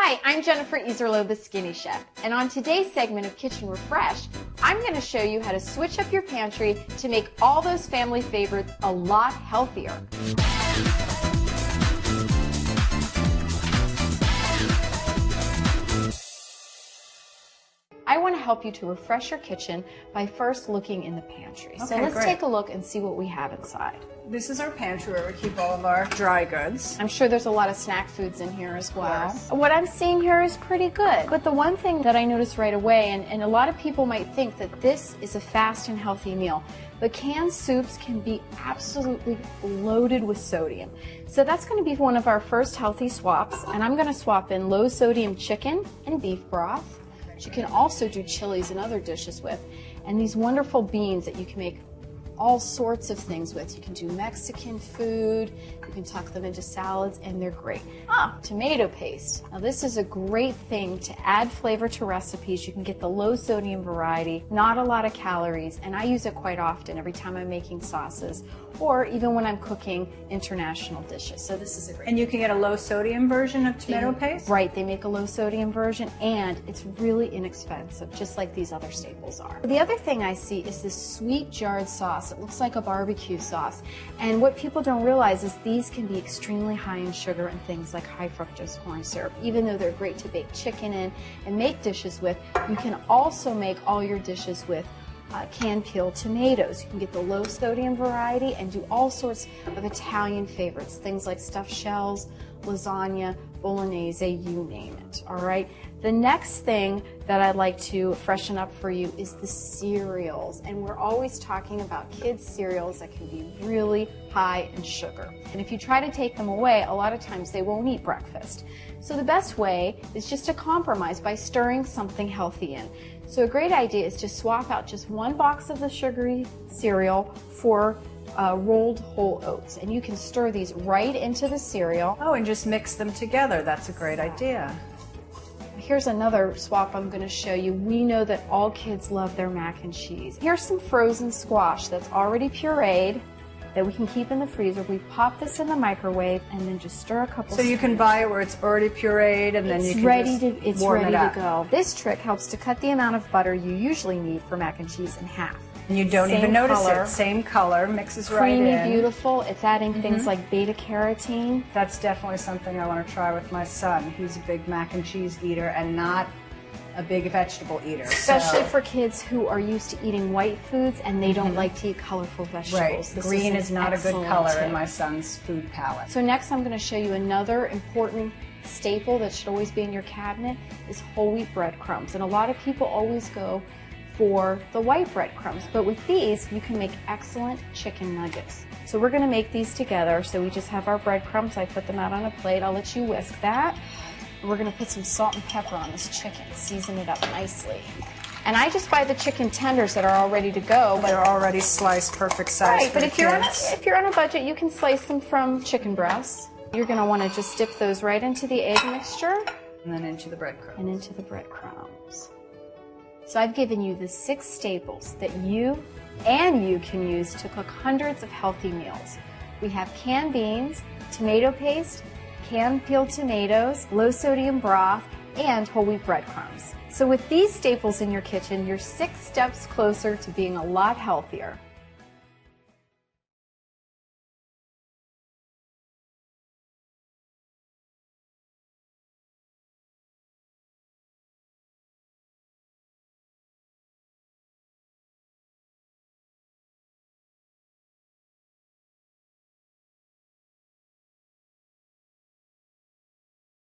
Hi, I'm Jennifer Iserloh, the Skinny Chef, and on today's segment of Kitchen Refresh, I'm going to show you how to switch up your pantry to make all those family favorites a lot healthier. I want to help you to refresh your kitchen by first looking in the pantry. Okay, so let's great. take a look and see what we have inside. This is our pantry where we keep all of our dry goods. I'm sure there's a lot of snack foods in here as well. Yes. What I'm seeing here is pretty good. But the one thing that I noticed right away, and a lot of people might think that this is a fast and healthy meal, but canned soups can be absolutely loaded with sodium. So that's going to be one of our first healthy swaps, and I'm going to swap in low sodium chicken and beef broth. You can also do chilies and other dishes with, and these wonderful beans that you can make all sorts of things with. You can do Mexican food, you can tuck them into salads, and they're great. Tomato paste. Now this is a great thing to add flavor to recipes. You can get the low sodium variety, not a lot of calories, and I use it quite often every time I'm making sauces or even when I'm cooking international dishes. So this is a great. And you can get a low sodium version of tomato paste? Right, they make a low sodium version, and it's really inexpensive, just like these other staples are. The other thing I see is this sweet jarred sauce. It looks like a barbecue sauce, and what people don't realize is these can be extremely high in sugar and things like high fructose corn syrup. Even though they're great to bake chicken in and make dishes with, you can also make all your dishes with canned peeled tomatoes. You can get the low sodium variety and do all sorts of Italian favorites, things like stuffed shells, lasagna, bolognese, you name it, all right? The next thing that I'd like to freshen up for you is the cereals, and we're always talking about kids' cereals that can be really high in sugar. And if you try to take them away, a lot of times they won't eat breakfast. So the best way is just to compromise by stirring something healthy in. So a great idea is to swap out just one box of the sugary cereal for rolled whole oats, and you can stir these right into the cereal. Oh, and just mix them together. That's a great idea. Here's another swap I'm going to show you. We know that all kids love their mac and cheese. Here's some frozen squash that's already pureed that we can keep in the freezer. We pop this in the microwave and then just stir a couple. So you can buy it where it's already pureed, and then you can it's ready to go. This trick helps to cut the amount of butter you usually need for mac and cheese in half. And you don't even notice it. Same color, mixes right in. Creamy, beautiful. It's adding things like beta carotene. That's definitely something I want to try with my son. He's a big mac and cheese eater and not a big vegetable eater. Especially for kids who are used to eating white foods and they don't like to eat colorful vegetables. Right. Green is not a good color in my son's food palette. So next I'm going to show you another important staple that should always be in your cabinet is whole wheat breadcrumbs. And a lot of people always go for the white breadcrumbs, but with these you can make excellent chicken nuggets. So we're going to make these together. So we just have our breadcrumbs. I put them out on a plate. I'll let you whisk that. And we're going to put some salt and pepper on this chicken, season it up nicely. And I just buy the chicken tenders that are all ready to go. But they're already sliced, perfect size. Right, but if you're on a budget, you can slice them from chicken breasts. You're going to want to just dip those right into the egg mixture. And then into the breadcrumbs. So I've given you the 6 staples that you can use to cook hundreds of healthy meals. We have canned beans, tomato paste, canned peeled tomatoes, low sodium broth, and whole wheat breadcrumbs. So with these staples in your kitchen, you're 6 steps closer to being a lot healthier.